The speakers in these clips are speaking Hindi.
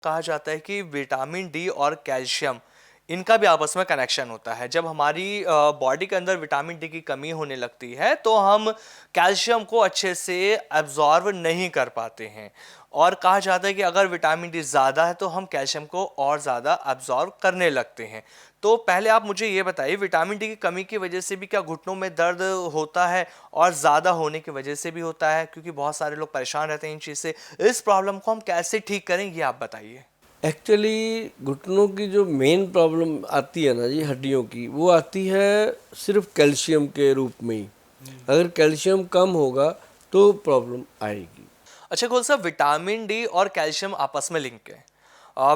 कहा जाता है कि विटामिन डी और कैल्शियम इनका भी आपस में कनेक्शन होता है। जब हमारी बॉडी के अंदर विटामिन डी की कमी होने लगती है तो हम कैल्शियम को अच्छे से एब्जॉर्व नहीं कर पाते हैं, और कहा जाता है कि अगर विटामिन डी ज़्यादा है तो हम कैल्शियम को और ज़्यादा एब्जॉर्व करने लगते हैं। तो पहले आप मुझे ये बताइए, विटामिन डी की कमी की वजह से भी क्या घुटनों में दर्द होता है, और ज़्यादा होने की वजह से भी होता है? क्योंकि बहुत सारे लोग परेशान रहते हैं इन चीज़ से। इस प्रॉब्लम को हम कैसे ठीक करें, ये आप बताइए। एक्चुअली घुटनों की जो मेन प्रॉब्लम आती है ना जी, हड्डियों की, वो आती है सिर्फ कैल्शियम के रूप में ही। अगर कैल्शियम कम होगा तो प्रॉब्लम आएगी। अच्छा गोल साहब, विटामिन डी और कैल्शियम आपस में लिंक है।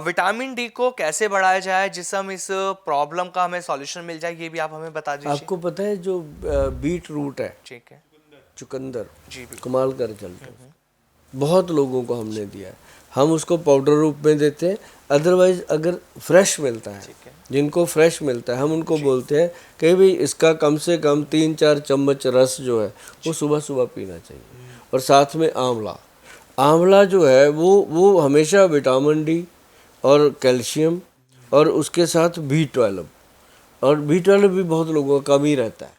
विटामिन डी को कैसे बढ़ाया जाए जिससे हम इस प्रॉब्लम का हमें सॉल्यूशन मिल जाए, ये भी आप हमें बता दीजिए। आपको पता है जो बीट रूट है, ठीक है। चुकंदर, जी बिल्कुल। कमाल का रिजल्ट है। बहुत लोगों को हमने दिया है। हम उसको पाउडर रूप में देते हैं, अदरवाइज अगर फ्रेश मिलता है, ठीक है। जिनको फ्रेश मिलता है हम उनको बोलते हैं कि भाई इसका कम से कम 3-4 चम्मच रस जो है वो सुबह सुबह पीना चाहिए। और साथ में आंवला, आंवला जो है वो हमेशा विटामिन डी और कैल्शियम और उसके साथ B12, और B12 भी बहुत लोगों का कम ही रहता है,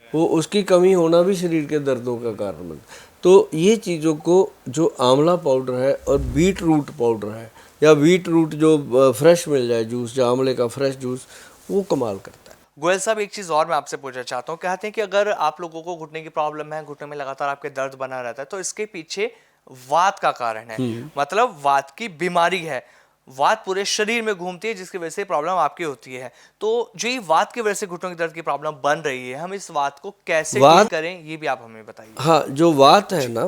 वो उसकी कमी होना भी शरीर के दर्दों का कारण बनता है। तो ये चीज़ों को, जो आंवला पाउडर है और बीट रूट पाउडर है, या बीट रूट जो फ्रेश मिल जाए जूस, जो आंवले का फ्रेश जूस, वो कमाल करता है। गोयल साहब, एक चीज़ और मैं आपसे पूछना चाहता हूँ। कहते हैं कि अगर आप लोगों को घुटने की प्रॉब्लम है, घुटने में लगातार आपके दर्द बना रहता है, तो इसके पीछे वात का कारण है, मतलब वात की बीमारी है। वात पूरे शरीर में घूमती है जिसकी वजह से प्रॉब्लम आपकी होती है। तो जो ये वात की वजह से घुटनों के दर्द की प्रॉब्लम बन रही है, हम इस वात को कैसे ठीक वात, करें, ये भी आप हमें बताइए। हाँ, जो वात है ना,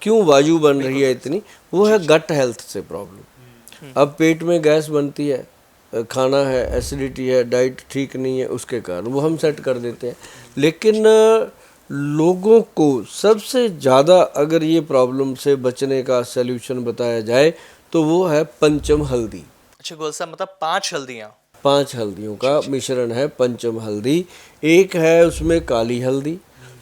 क्यों वायु बन रही बिल्कुल है गोयल इतनी, वो है गट हेल्थ से प्रॉब्लम। अब पेट में गैस बनती है, खाना है, एसिडिटी है, डाइट ठीक नहीं है, उसके कारण वो हम सेट कर देते हैं। लेकिन लोगों को सबसे ज़्यादा अगर ये प्रॉब्लम से बचने का सल्यूशन बताया जाए तो वो है पंचम हल्दी। अच्छा गोयल साहब, मतलब 5 हल्दियाँ। 5 हल्दियों का मिश्रण है पंचम हल्दी। एक है उसमें काली हल्दी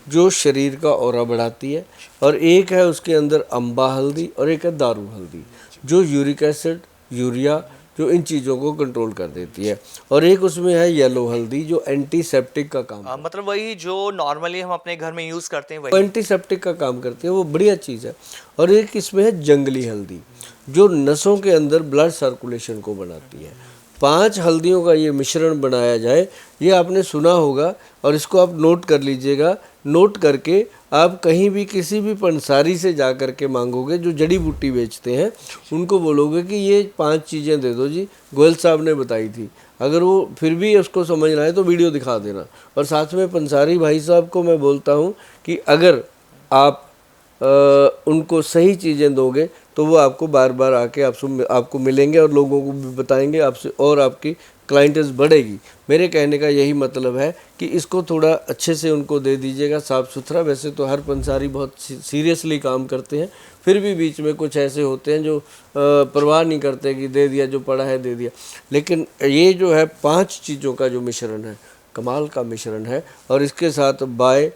जो शरीर का ऑरा बढ़ाती है, और एक है उसके अंदर अम्बा हल्दी, और एक है दारू हल्दी जो यूरिक एसिड, यूरिया, जो इन चीज़ों को कंट्रोल कर देती है, और एक उसमें है येलो हल्दी जो एंटीसेप्टिक का काम करती मतलब वही जो नॉर्मली हम अपने घर में यूज़ करते हैं है। वो वही। एंटीसेप्टिक का काम करती है, वो बढ़िया चीज़ है। और एक इसमें है जंगली हल्दी जो नसों के अंदर ब्लड सर्कुलेशन को बनाती है। 5 हल्दियों का ये मिश्रण बनाया जाए, ये आपने सुना होगा, और इसको आप नोट कर लीजिएगा। नोट करके आप कहीं भी किसी भी पंसारी से जा कर के मांगोगे जो जड़ी बूटी बेचते हैं, उनको बोलोगे कि ये 5 चीज़ें दे दो जी, गोयल साहब ने बताई थी। अगर वो फिर भी उसको समझ ना आए तो वीडियो दिखा देना। और साथ में पंसारी भाई साहब को मैं बोलता हूँ कि अगर आप उनको सही चीज़ें दोगे तो वो आपको बार बार आके आपको मिलेंगे और लोगों को भी बताएंगे आपसे, और आपकी क्लाइंटेज बढ़ेगी। मेरे कहने का यही मतलब है कि इसको थोड़ा अच्छे से उनको दे दीजिएगा, साफ़ सुथरा। वैसे तो हर पंसारी बहुत सीरियसली काम करते हैं, फिर भी बीच में कुछ ऐसे होते हैं जो परवाह नहीं करते कि दे दिया, जो पड़ा है दे दिया। लेकिन ये जो है 5 चीज़ों का जो मिश्रण है, कमाल का मिश्रण है, और इसके साथ बाय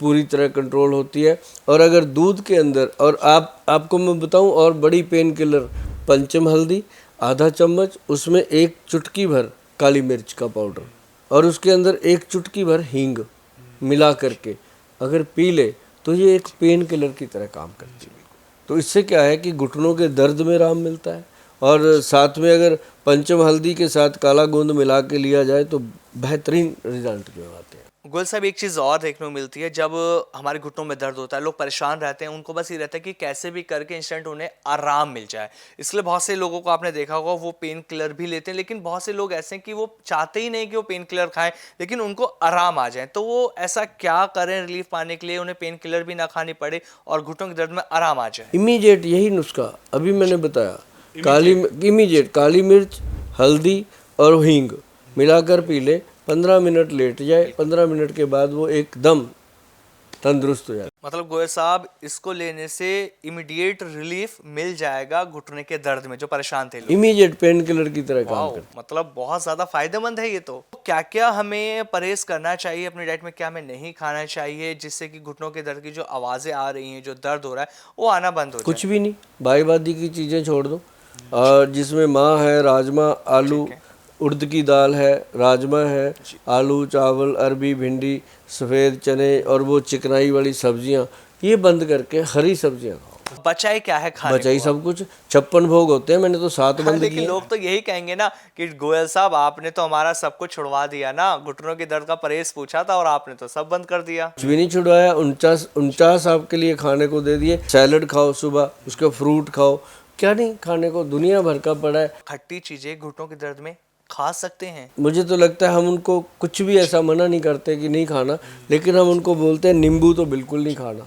पूरी तरह कंट्रोल होती है। और अगर दूध के अंदर, और आपको मैं बताऊं, और बड़ी पेन किलर, पंचम हल्दी आधा चम्मच, उसमें 1 चुटकी भर काली मिर्च का पाउडर, और उसके अंदर 1 चुटकी भर हींग मिला करके अगर पी ले तो ये एक पेन किलर की तरह काम करती है। तो इससे क्या है कि घुटनों के दर्द में आराम मिलता है, और साथ में अगर पंचम हल्दी के साथ काला गोंद मिला के लिया जाए तो बेहतरीन रिजल्ट जो आते हैं। गोयल साहब, एक चीज़ और देखने को मिलती है, जब हमारे घुटनों में दर्द होता है, लोग परेशान रहते हैं, उनको बस ये रहता है कि कैसे भी करके इंस्टेंट उन्हें आराम मिल जाए। इसलिए बहुत से लोगों को आपने देखा होगा वो पेन किलर भी लेते हैं, लेकिन बहुत से लोग ऐसे हैं कि वो चाहते ही नहीं कि वो पेन किलर खाएं, लेकिन उनको आराम आ जाए। तो वो ऐसा क्या करें रिलीफ पाने के लिए, उन्हें पेन किलर भी ना खानी पड़े और घुटनों के दर्द में आराम आ जाए? इमीडिएट यही नुस्खा अभी मैंने बताया, इमीडिएट काली मिर्च, हल्दी और हींग मिलाकर पी ले, 15 मिनट लेट जाए, 15 मिनट के बाद वो एकदम तंदुरुस्त हो जाए। मतलब गोयल साहब, इसको लेने से इमीडिएट रिलीफ मिल जाएगा घुटने के दर्द में जो परेशान थे लोग। इमीडिएट पेन किलर की तरह काम वाओ, करता मतलब बहुत ज्यादा फायदेमंद है ये तो। क्या क्या हमें परहेज करना चाहिए अपनी डाइट में, क्या हमें नहीं खाना चाहिए जिससे कि घुटनों के दर्द की जो आवाजें आ रही हैं, जो दर्द हो रहा है, वो आना बंद हो है। जाए? कुछ भी नहीं, बाईबादी की चीज़ें छोड़ दो, और जिसमें माँ है, राजमा, आलू, उड़द की दाल है, राजमा है, आलू, चावल, अरबी, भिंडी, सफ़ेद चने और वो चिकनाई वाली सब्जियां, ये बंद करके हरी सब्जियां खाओ। बचाए क्या है खाने बचा ही को? सब कुछ। 56 भोग होते हैं, मैंने तो 7 हाँ, बंद लेकिन किए। लोग तो यही कहेंगे ना कि गोयल साहब आपने तो हमारा सब कुछ छुड़वा दिया ना, घुटनों के दर्द का परहेज पूछा था और आपने तो सब बंद कर दिया। कुछ भी नहीं छुड़वाया। 49 आपके लिए खाने को दे दिए। सैलड खाओ सुबह, उसके फ्रूट खाओ, क्या नहीं खाने को, दुनिया भर का पड़ा है। खट्टी चीजें घुटनों के दर्द में खा सकते हैं? मुझे तो लगता है हम उनको कुछ भी ऐसा मना नहीं करते कि नहीं खाना, लेकिन हम उनको बोलते हैं नींबू तो बिल्कुल नहीं खाना।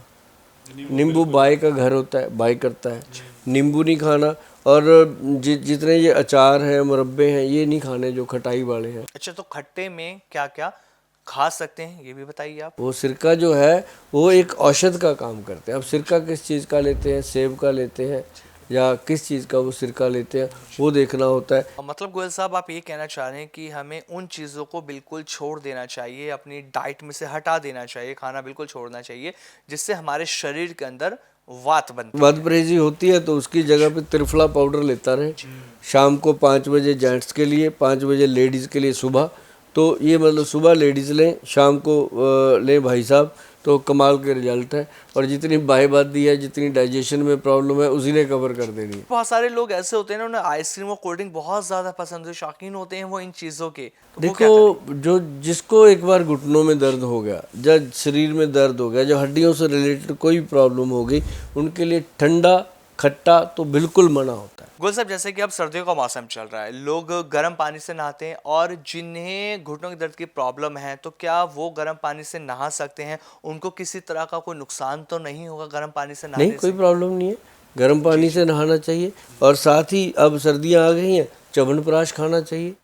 नींबू बाई का घर होता है, बाई करता है। नींबू नहीं खाना। और जितने ये अचार हैं, मुरब्बे हैं, ये नहीं खाने जो खटाई वाले हैं। अच्छा, तो खट्टे में क्या क्या खा सकते हैं ये भी बताइए आप। वो सिरका जो है वो एक औषध का काम करते हैं। अब सिरका किस चीज़ का लेते हैं, सेब का लेते हैं या किस चीज़ का वो सिरका लेते हैं, वो देखना होता है। मतलब गोयल साहब आप ये कहना चाह रहे हैं कि हमें उन चीज़ों को बिल्कुल छोड़ देना चाहिए, अपनी डाइट में से हटा देना चाहिए, खाना बिल्कुल छोड़ना चाहिए, जिससे हमारे शरीर के अंदर वात बनती है। बदपरहेजी होती है तो उसकी जगह पे त्रिफला पाउडर लेता रहे। शाम को 5 बजे जेंट्स के लिए, 5 बजे लेडीज़ के लिए सुबह। तो ये मतलब सुबह लेडीज़ लें, शाम को लें भाई साहब, तो कमाल के रिजल्ट है। और जितनी बाहेबादी है, जितनी डाइजेशन में प्रॉब्लम है, उसी ने कवर कर देनी है। बहुत सारे लोग ऐसे होते हैं ना, उन्हें आइसक्रीम और कोल्ड ड्रिंक बहुत ज़्यादा पसंद है, शौकीन होते हैं वो इन चीज़ों के, तो वो क्या देखो, करें? जो जिसको एक बार घुटनों में दर्द हो गया, जब शरीर में दर्द हो गया, जो हड्डियों से रिलेटेड कोई प्रॉब्लम हो गई, उनके लिए ठंडा खट्टा तो बिल्कुल मना होता है। गोल साहब, जैसे कि अब सर्दियों का मौसम चल रहा है, लोग गर्म पानी से नहाते हैं, और जिन्हें घुटनों के दर्द की प्रॉब्लम है तो क्या वो गर्म पानी से नहा सकते हैं? उनको किसी तरह का कोई नुकसान तो नहीं होगा गर्म पानी से नहीं, नहाने कोई से? प्रॉब्लम नहीं है, गर्म पानी से नहाना चाहिए। और साथ ही अब सर्दियाँ आ गई हैं, च्यवनप्राश खाना चाहिए।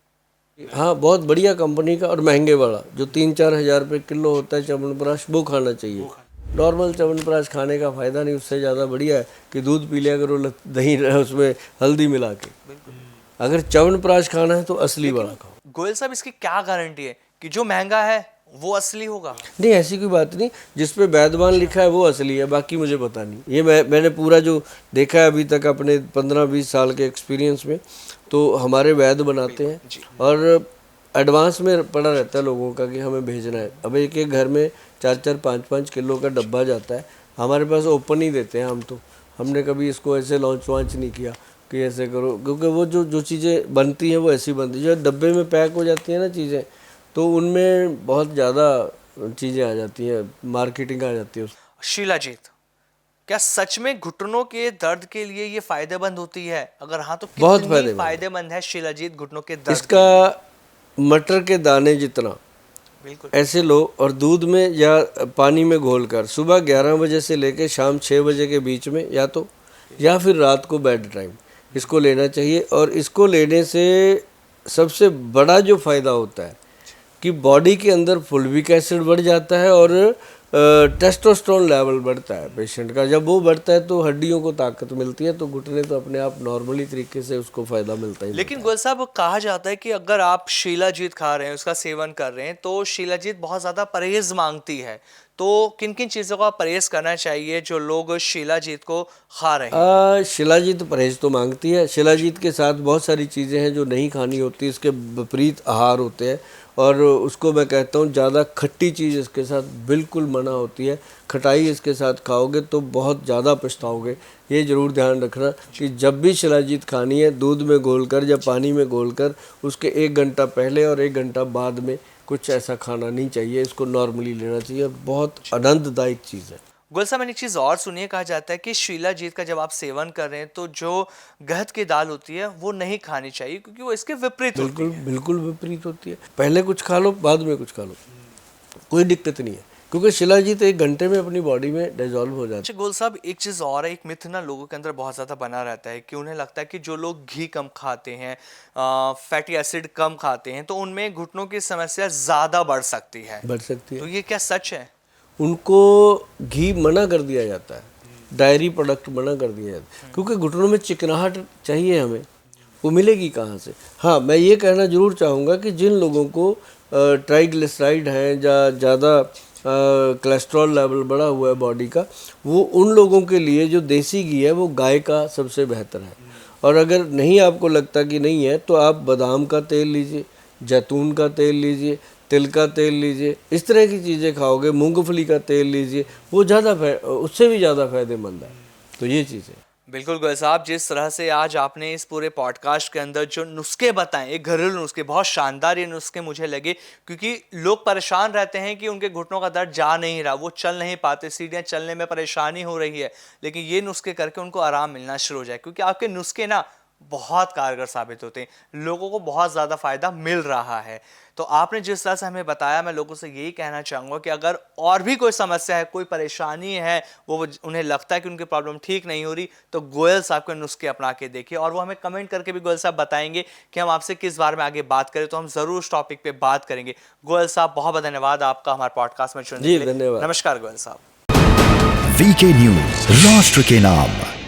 हाँ, बहुत बढ़िया कंपनी का और महंगे वाला, जो 3-4 हज़ार रुपये किलो होता है च्यवनप्राश, वो खाना चाहिए। नॉर्मल च्यवनप्राश खाने का फ़ायदा नहीं, उससे ज़्यादा बढ़िया है कि दूध पी लिया करो दही उसमें हल्दी मिला के। अगर च्यवनप्राश खाना है तो असली वाला खाओ। गोयल साहब, इसकी क्या गारंटी है कि जो महंगा है वो असली होगा? नहीं, ऐसी कोई बात नहीं। जिस पे वैद्यवान लिखा है वो असली है, बाकी मुझे पता नहीं। ये मैंने पूरा जो देखा है अभी तक अपने 15-20 साल के एक्सपीरियंस में, तो हमारे वैद्य बनाते हैं और एडवांस में पड़ा रहता है लोगों का कि हमें भेजना है। अब एक एक घर में 4-4, 5-5 किलो का डब्बा जाता है। हमारे पास ओपन ही देते हैं हम तो। हमने कभी इसको ऐसे लॉन्च वांच नहीं किया कि ऐसे करो, क्योंकि वो जो चीज़ें बनती हैं वो ऐसी बनती है। जो डब्बे में पैक हो जाती हैं ना चीज़ें, तो उनमें बहुत ज़्यादा चीज़ें आ जाती हैं, मार्केटिंग आ जाती है। शिलाजीत, क्या सच में घुटनों के दर्द के लिए ये फायदेमंद होती है? अगर हाँ तो बहुत कितनी फायदेमंद है। फायदेमंद है शिलाजीत घुटनों के दर्द इसका के लिए? मटर के दाने जितना बिल्कुल। ऐसे लो और दूध में या पानी में घोलकर सुबह 11 बजे से लेकर शाम 6 बजे के बीच में, या फिर रात को बेड टाइम, इसको लेना चाहिए। और इसको लेने से सबसे बड़ा जो फ़ायदा होता है कि बॉडी के अंदर फुल्विक एसिड बढ़ जाता है और टेस्टोस्टेरोन लेवल बढ़ता है पेशेंट का। जब वो बढ़ता है तो हड्डियों को ताकत मिलती है, तो घुटने तो अपने आप नॉर्मली तरीके से उसको फ़ायदा मिलता ही। लेकिन गोयल साहब, कहा जाता है कि अगर आप शिलाजीत खा रहे हैं, उसका सेवन कर रहे हैं, तो शिलाजीत बहुत ज़्यादा परहेज मांगती है। तो किन किन चीज़ों का परहेज करना चाहिए जो लोग शिलाजीत को खा रहे हैं? शिलाजीत परहेज तो मांगती है। शिलाजीत के साथ बहुत सारी चीज़ें हैं जो नहीं खानी होती, इसके विपरीत आहार होते हैं। और उसको मैं कहता हूँ ज़्यादा खट्टी चीज़ इसके साथ बिल्कुल मना होती है। खटाई इसके साथ खाओगे तो बहुत ज़्यादा पछताओगे। ये ज़रूर ध्यान रखना कि जब भी शिलाजीत खानी है, दूध में घोलकर या पानी में घोलकर, उसके 1 घंटा पहले और 1 घंटा बाद में कुछ ऐसा खाना नहीं चाहिए। इसको नॉर्मली लेना चाहिए। बहुत आनंददायक चीज़ है। गोयल साहब, मैंने एक चीज़ और सुनी है, कहा जाता है कि शिलाजीत का जब आप सेवन कर रहे हैं तो जो गहत की दाल होती है वो नहीं खानी चाहिए, क्योंकि वो इसके विपरीत होती बिल्कुल है। बिल्कुल विपरीत होती है। पहले कुछ खा लो, बाद में कुछ खा लो, कोई दिक्कत नहीं है, क्योंकि शिलाजीत 1 घंटे में अपनी बॉडी में डिसॉल्व हो जाती अच्छा गोयल साहब, एक चीज़ और है, एक मिथ ना लोगों के अंदर बहुत ज़्यादा बना रहता है कि उन्हें लगता है कि जो लोग घी कम खाते हैं, फैटी एसिड कम खाते हैं, तो उनमें घुटनों की समस्या ज़्यादा बढ़ सकती है। है, बढ़ सकती तो है। ये क्या सच है? उनको घी मना कर दिया जाता है, डायरी प्रोडक्ट मना कर दिया जाता है, क्योंकि घुटनों में चिकनाहट चाहिए हमें, वो मिलेगी कहाँ से। हाँ, मैं ये कहना ज़रूर चाहूँगा कि जिन लोगों को ट्राइग्लिसराइड हैं या ज़्यादा कोलेस्ट्रॉल लेवल बढ़ा हुआ है बॉडी का, वो उन लोगों के लिए जो देसी घी है वो गाय का सबसे बेहतर है। और अगर नहीं आपको लगता कि नहीं है तो आप बादाम का तेल लीजिए, जैतून का तेल लीजिए, तिल का तेल लीजिए, इस तरह की चीज़ें खाओगे, मूंगफली का तेल लीजिए, वो उससे भी ज़्यादा फायदेमंद है। तो ये चीज़ें। बिल्कुल गोयल साहब, जिस तरह से आज आपने इस पूरे पॉडकास्ट के अंदर जो नुस्खे बताएं, एक घरेलू नुस्खे, बहुत शानदार ये नुस्खे मुझे लगे, क्योंकि लोग परेशान रहते हैं कि उनके घुटनों का दर्द जा नहीं रहा, वो चल नहीं पाते, सीढ़ियाँ चलने में परेशानी हो रही है, लेकिन ये नुस्खे करके उनको आराम मिलना शुरू हो जाए, क्योंकि आपके नुस्खे ना बहुत कारगर साबित होते हैं, लोगों को बहुत ज़्यादा फायदा मिल रहा है। तो आपने जिस तरह से हमें बताया, मैं लोगों से यही कहना चाहूँगा कि अगर और भी कोई समस्या है, कोई परेशानी है, वो उन्हें लगता है कि उनकी प्रॉब्लम ठीक नहीं हो रही, तो गोयल साहब के नुस्खे अपना के देखिए, और वो हमें कमेंट करके भी गोयल साहब बताएंगे कि हम आपसे किस बारे में आगे बात करें, तो हम ज़रूर उस टॉपिक पे बात करेंगे। गोयल साहब, बहुत बहुत धन्यवाद आपका हमारे पॉडकास्ट में जुड़ने के लिए। धन्यवाद। नमस्कार गोयल साहब। वीके न्यूज, राष्ट्र के नाम।